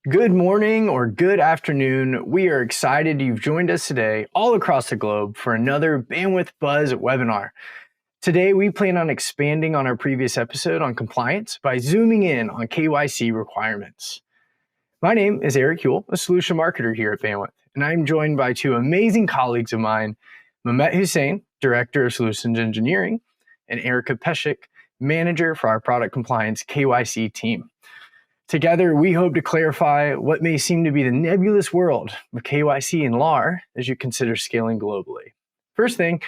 Good morning or good afternoon. We are excited you've joined us today all across the globe for another Bandwidth Buzz webinar. Today, we plan on expanding on our previous episode on compliance by zooming in on KYC requirements. My name is Eric Huell, a solution marketer here at Bandwidth, and I'm joined by two amazing colleagues of mine, Mehmet Hussain, Director of Solutions Engineering, and Erica Peshik, Manager for our Product Compliance KYC team. Together, we hope to clarify what may seem to be the nebulous world of KYC and LAR as you consider scaling globally. First thing,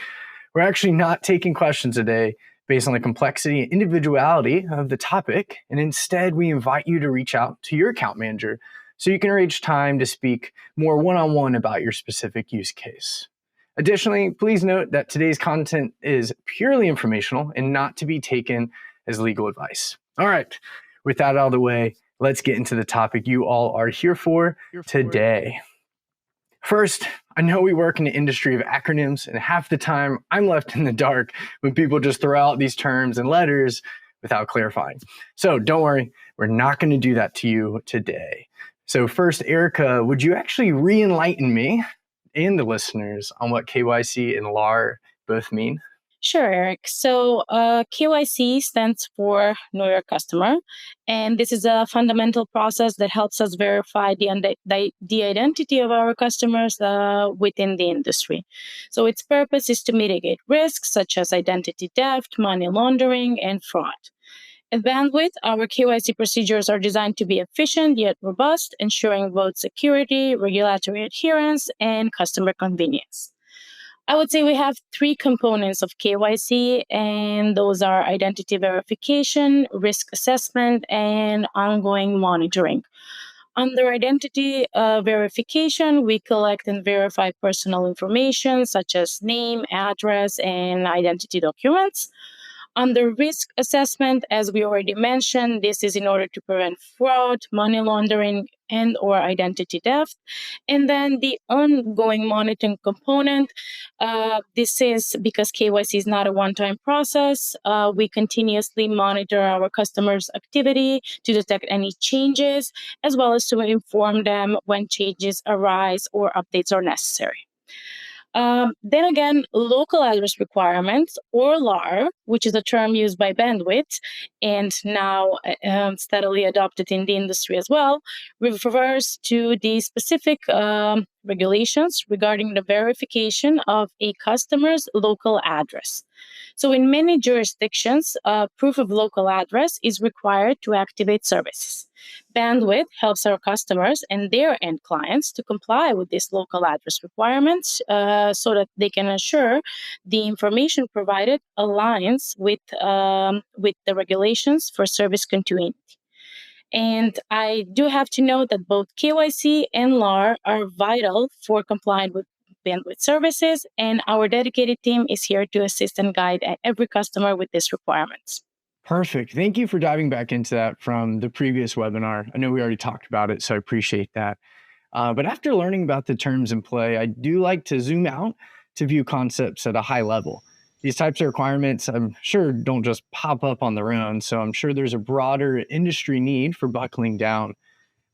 we're actually not taking questions today based on the complexity and individuality of the topic, and instead we invite you to reach out to your account manager so you can arrange time to speak more one-on-one about your specific use case. Additionally, please note that today's content is purely informational and not to be taken as legal advice. All right, with that out of the way, let's get into the topic you all are here for today. First, I know we work in an industry of acronyms, and half the time I'm left in the dark when people just throw out these terms and letters without clarifying. So don't worry, we're not going to do that to you today. So first, Erica, would you actually re-enlighten me and the listeners on what KYC and LAR both mean? Sure, Eric. So KYC stands for Know Your Customer, and this is a fundamental process that helps us verify the identity of our customers within the industry. So its purpose is to mitigate risks such as identity theft, money laundering, and fraud. At Bandwidth, our KYC procedures are designed to be efficient yet robust, ensuring both security, regulatory adherence, and customer convenience. I would say we have three components of KYC, and those are identity verification, risk assessment, and ongoing monitoring. Under identity verification, we collect and verify personal information such as name, address, and identity documents. Under risk assessment, as we already mentioned, this is in order to prevent fraud, money laundering, and or identity theft. And then the ongoing monitoring component, this is because KYC is not a one-time process. We continuously monitor our customers' activity to detect any changes, as well as to inform them when changes arise or updates are necessary. Then again, local address requirements, or LAR, which is a term used by Bandwidth and now steadily adopted in the industry as well, refers to the specific regulations regarding the verification of a customer's local address. So in many jurisdictions, proof of local address is required to activate services. Bandwidth helps our customers and their end clients to comply with these local address requirements so that they can ensure the information provided aligns with the regulations for service continuity. And I do have to note that both KYC and LAR are vital for complying with Bandwidth services, and our dedicated team is here to assist and guide every customer with these requirements. Perfect. Thank you for diving back into that from the previous webinar. I know we already talked about it, so I appreciate that. But after learning about the terms in play, I do like to zoom out to view concepts at a high level. These types of requirements, I'm sure, don't just pop up on their own, so I'm sure there's a broader industry need for buckling down.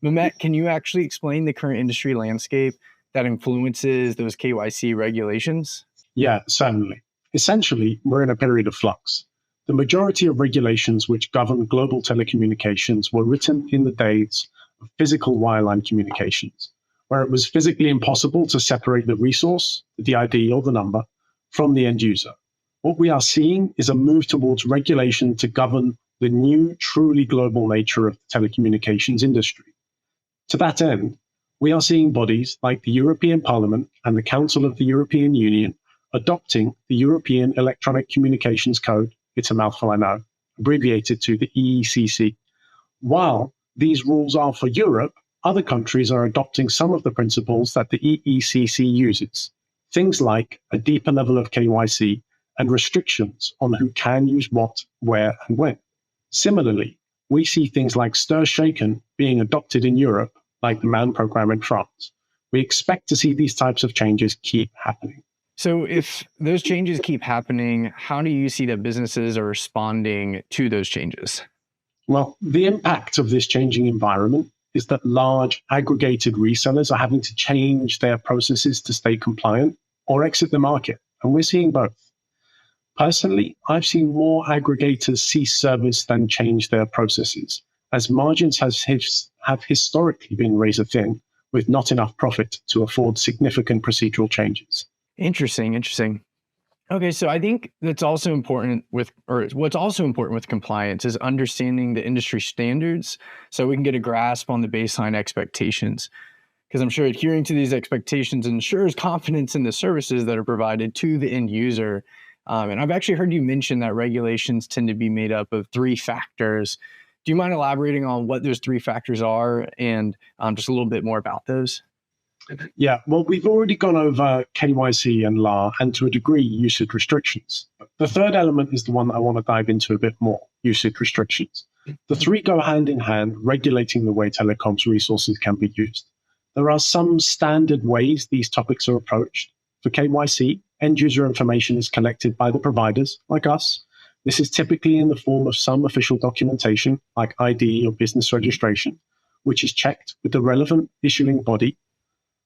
Mehmet, can you actually explain the current industry landscape that influences those KYC regulations? Yeah, certainly. Essentially, we're in a period of flux. The majority of regulations which govern global telecommunications were written in the days of physical wireline communications, where it was physically impossible to separate the resource, the ID or the number, from the end user. What we are seeing is a move towards regulation to govern the new, truly global nature of the telecommunications industry. To that end, we are seeing bodies like the European Parliament and the Council of the European Union adopting the European Electronic Communications Code, it's a mouthful I know, abbreviated to the EECC. While these rules are for Europe, other countries are adopting some of the principles that the EECC uses. Things like a deeper level of KYC and restrictions on who can use what, where, and when. Similarly, we see things like Stir Shaken being adopted in Europe, like the MAN program in France. We expect to see these types of changes keep happening. So if those changes keep happening, how do you see that businesses are responding to those changes? Well, the impact of this changing environment is that large aggregated resellers are having to change their processes to stay compliant or exit the market. And we're seeing both. Personally, I've seen more aggregators cease service than change their processes, as margins have historically been razor thin, with not enough profit to afford significant procedural changes. Interesting. Okay, so I think that's also important what's also important with compliance is understanding the industry standards so we can get a grasp on the baseline expectations. Because I'm sure adhering to these expectations ensures confidence in the services that are provided to the end user. And I've actually heard you mention that regulations tend to be made up of 3 factors. Do you mind elaborating on what those 3 factors are and just a little bit more about those? Yeah, well, we've already gone over KYC and LAR and to a degree usage restrictions. The third element is the one that I want to dive into a bit more, usage restrictions. The 3 go hand in hand, regulating the way telecoms resources can be used. There are some standard ways these topics are approached. For KYC, end user information is collected by the providers, like us. This is typically in the form of some official documentation, like ID or business registration, which is checked with the relevant issuing body.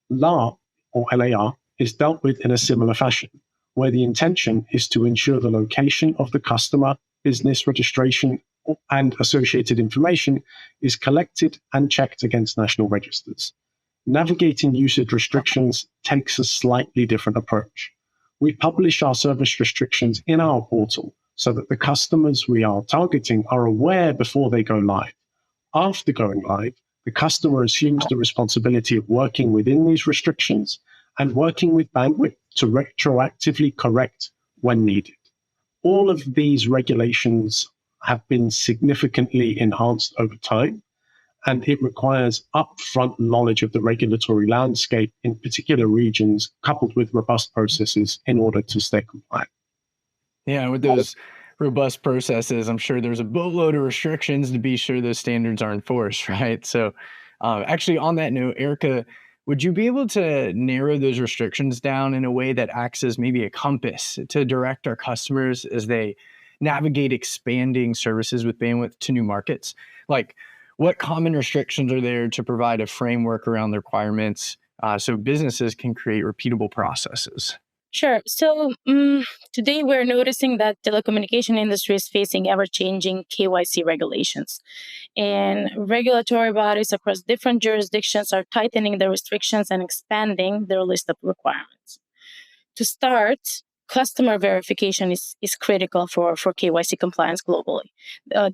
LAR, or LAR, is dealt with in a similar fashion, where the intention is to ensure the location of the customer, business registration, and associated information is collected and checked against national registers. Navigating usage restrictions takes a slightly different approach. We publish our service restrictions in our portal so that the customers we are targeting are aware before they go live. After going live, the customer assumes the responsibility of working within these restrictions and working with bandwidth to retroactively correct when needed. All of these regulations have been significantly enhanced over time, and it requires upfront knowledge of the regulatory landscape in particular regions, coupled with robust processes in order to stay compliant. Yeah, with those robust processes, I'm sure there's a boatload of restrictions to be sure those standards are enforced, right? So actually on that note, Erica, would you be able to narrow those restrictions down in a way that acts as maybe a compass to direct our customers as they navigate expanding services with bandwidth to new markets? Like, what common restrictions are there to provide a framework around the requirements so businesses can create repeatable processes? Sure. So today we're noticing that telecommunication industry is facing ever-changing KYC regulations, and regulatory bodies across different jurisdictions are tightening the restrictions and expanding their list of requirements. To start, customer verification is critical for KYC compliance globally.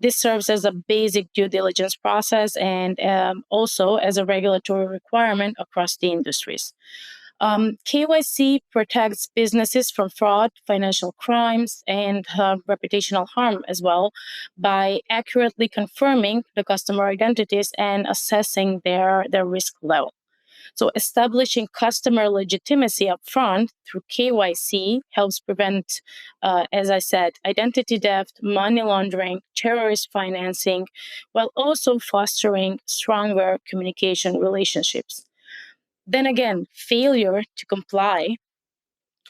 This serves as a basic due diligence process and also as a regulatory requirement across the industries. KYC protects businesses from fraud, financial crimes, and reputational harm as well by accurately confirming the customer identities and assessing their risk level. So establishing customer legitimacy upfront through KYC helps prevent, as I said, identity theft, money laundering, terrorist financing, while also fostering stronger communication relationships. Then again, failure to comply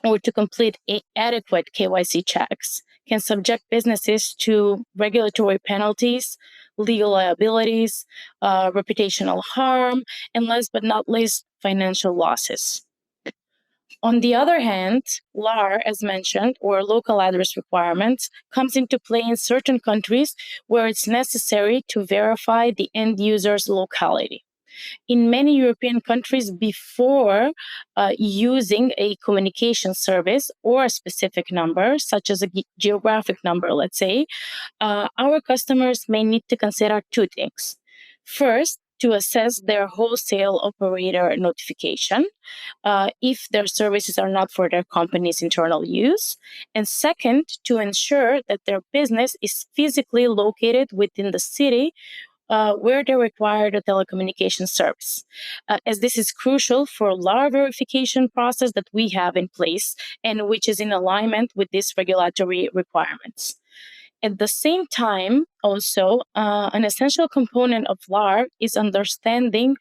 or to complete adequate KYC checks can subject businesses to regulatory penalties, legal liabilities, reputational harm, and last but not least, financial losses. On the other hand, LAR, as mentioned, or local address requirements, comes into play in certain countries where it's necessary to verify the end user's locality. In many European countries, before using a communication service or a specific number, such as a geographic number, let's say, our customers may need to consider 2 things. First, to assess their wholesale operator notification if their services are not for their company's internal use. And second, to ensure that their business is physically located within the city where they require the telecommunication service, as this is crucial for LAR verification process that we have in place and which is in alignment with these regulatory requirements. At the same time, also, an essential component of LAR is understanding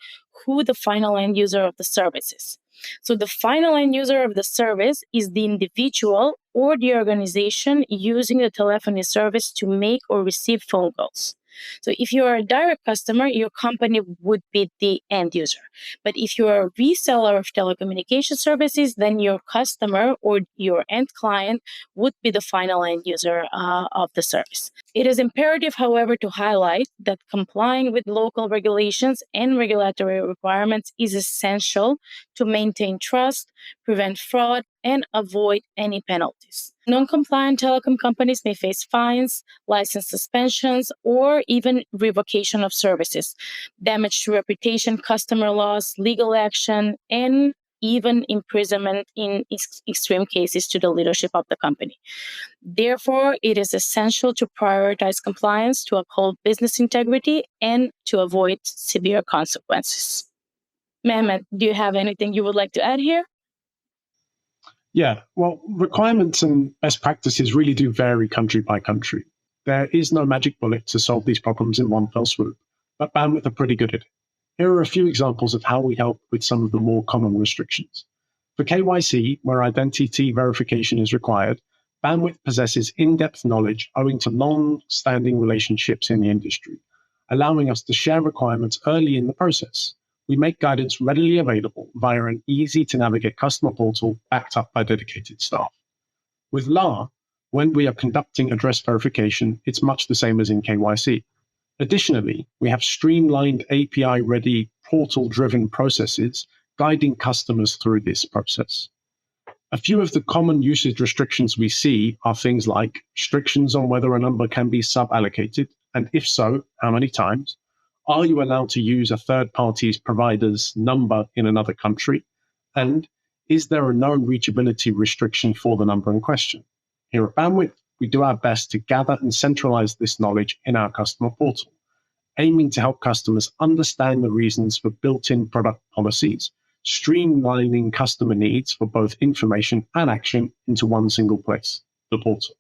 who the final end user of the service is. So the final end user of the service is the individual or the organization using the telephony service to make or receive phone calls. So if you are a direct customer, your company would be the end user. But if you are a reseller of telecommunication services, then your customer or your end client would be the final end user of the service. It is imperative, however, to highlight that complying with local regulations and regulatory requirements is essential to maintain trust, prevent fraud, and avoid any penalties. Non-compliant telecom companies may face fines, license suspensions, or even revocation of services, damage to reputation, customer loss, legal action, and even imprisonment in extreme cases to the leadership of the company. Therefore, it is essential to prioritize compliance to uphold business integrity and to avoid severe consequences. Mehmet, do you have anything you would like to add here? Yeah, well, requirements and best practices really do vary country by country. There is no magic bullet to solve these problems in one fell swoop, but Bandwidth are pretty good at it. Here are a few examples of how we help with some of the more common restrictions. For KYC, where identity verification is required, Bandwidth possesses in-depth knowledge owing to long-standing relationships in the industry, allowing us to share requirements early in the process. We make guidance readily available via an easy-to-navigate customer portal backed up by dedicated staff. With LAR, when we are conducting address verification, it's much the same as in KYC. Additionally, we have streamlined API-ready portal-driven processes guiding customers through this process. A few of the common usage restrictions we see are things like restrictions on whether a number can be sub-allocated, and if so, how many times? Are you allowed to use a third party's provider's number in another country? And is there a known reachability restriction for the number in question? Here at Bandwidth, we do our best to gather and centralize this knowledge in our customer portal, aiming to help customers understand the reasons for built-in product policies, streamlining customer needs for both information and action into one single place, the portal.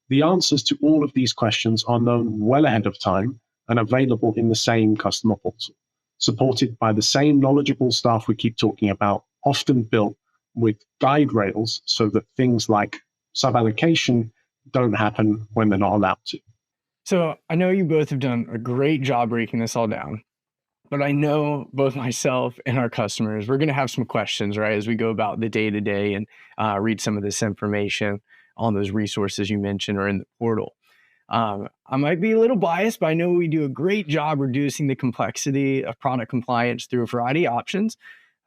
The answers to all of these questions are known well ahead of time and available in the same customer portal, supported by the same knowledgeable staff we keep talking about, often built with guide rails so that things like sub-allocation don't happen when they're not allowed to. So I know you both have done a great job breaking this all down, but I know both myself and our customers, we're going to have some questions, right, as we go about the day-to-day and read some of this information on those resources you mentioned or in the portal. I might be a little biased, but I know we do a great job reducing the complexity of product compliance through a variety of options.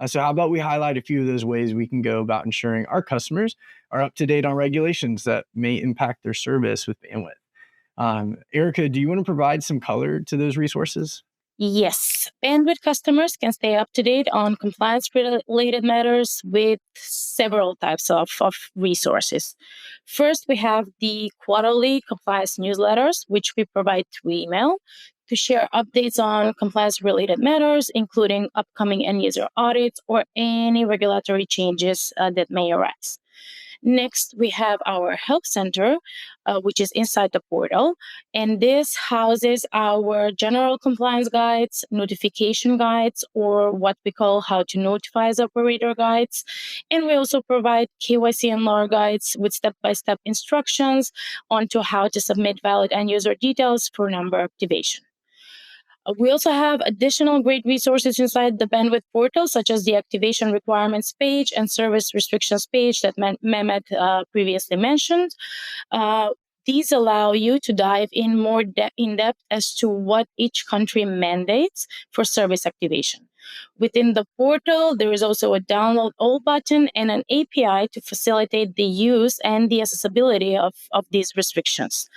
So how about we highlight a few of those ways we can go about ensuring our customers are up to date on regulations that may impact their service with Bandwidth. Erica, do you want to provide some color to those resources? Yes, Bandwidth customers can stay up to date on compliance-related matters with several types of resources. First, we have the quarterly compliance newsletters, which we provide through email to share updates on compliance-related matters, including upcoming end-user audits or any regulatory changes that may arise. Next, we have our help center, which is inside the portal. And this houses our general compliance guides, notification guides, or what we call how to notify as operator guides. And we also provide KYC and LAR guides with step-by-step instructions onto how to submit valid end-user details for number activation. We also have additional great resources inside the Bandwidth portal, such as the activation requirements page and service restrictions page that Mehmet previously mentioned. These allow you to dive in more in depth as to what each country mandates for service activation. Within the portal, there is also a download all button and an API to facilitate the use and the accessibility of these restrictions.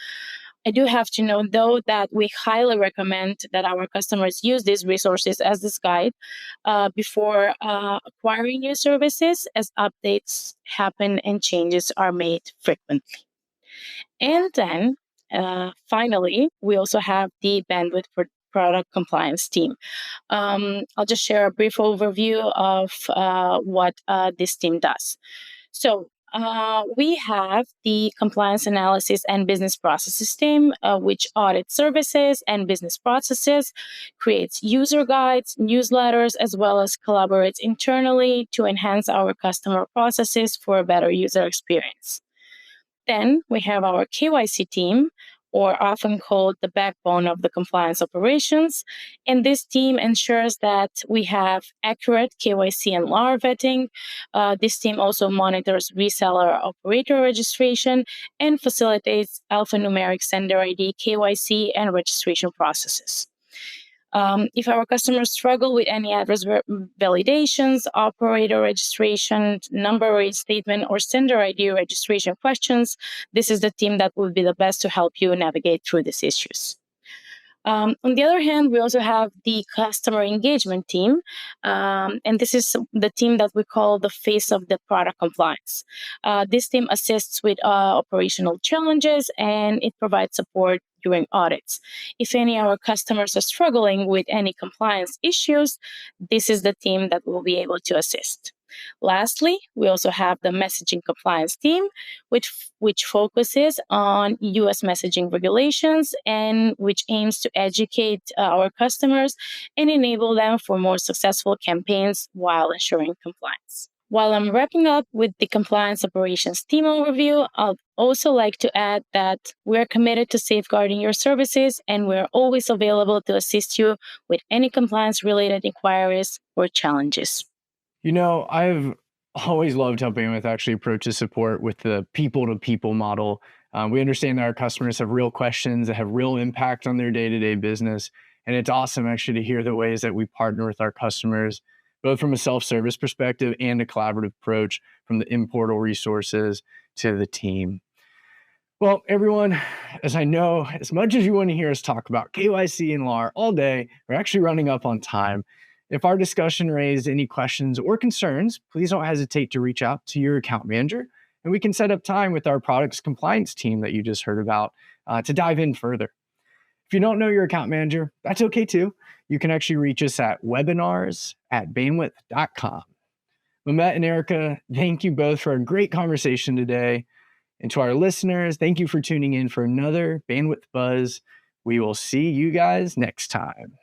I do have to note, though, that we highly recommend that our customers use these resources as this guide before acquiring new services, as updates happen and changes are made frequently. And then, finally, we also have the Bandwidth for product compliance team. I'll just share a brief overview of what this team does. So, we have the compliance analysis and business processes team, which audits services and business processes, creates user guides, newsletters, as well as collaborates internally to enhance our customer processes for a better user experience. Then we have our KYC team, or often called the backbone of the compliance operations. And this team ensures that we have accurate KYC and LAR vetting. This team also monitors reseller operator registration and facilitates alphanumeric sender ID, KYC, and registration processes. If our customers struggle with any address validations, operator registration, number reinstatement, or sender ID registration questions, this is the team that will be the best to help you navigate through these issues. On the other hand, we also have the customer engagement team, and this is the team that we call the face of the product compliance. This team assists with operational challenges, and it provides support during audits. If any of our customers are struggling with any compliance issues, this is the team that will be able to assist. Lastly, we also have the messaging compliance team, which focuses on US messaging regulations and which aims to educate our customers and enable them for more successful campaigns while ensuring compliance. While I'm wrapping up with the compliance operations team overview, I'd also like to add that we're committed to safeguarding your services, and we're always available to assist you with any compliance-related inquiries or challenges. I've always loved how Bandwidth actually approaches support with the people-to-people model. We understand that our customers have real questions that have real impact on their day-to-day business, and it's awesome actually to hear the ways that we partner with our customers, both from a self-service perspective and a collaborative approach, from the in-portal resources to the team. Well, everyone, as I know, as much as you want to hear us talk about KYC and LAR all day, we're actually running up on time. If our discussion raised any questions or concerns, please don't hesitate to reach out to your account manager, and we can set up time with our products compliance team that you just heard about to dive in further. If you don't know your account manager, that's okay too. You can actually reach us at webinars@bandwidth.com. Mehmet and Erica, thank you both for a great conversation today. And to our listeners, thank you for tuning in for another Bandwidth Buzz. We will see you guys next time.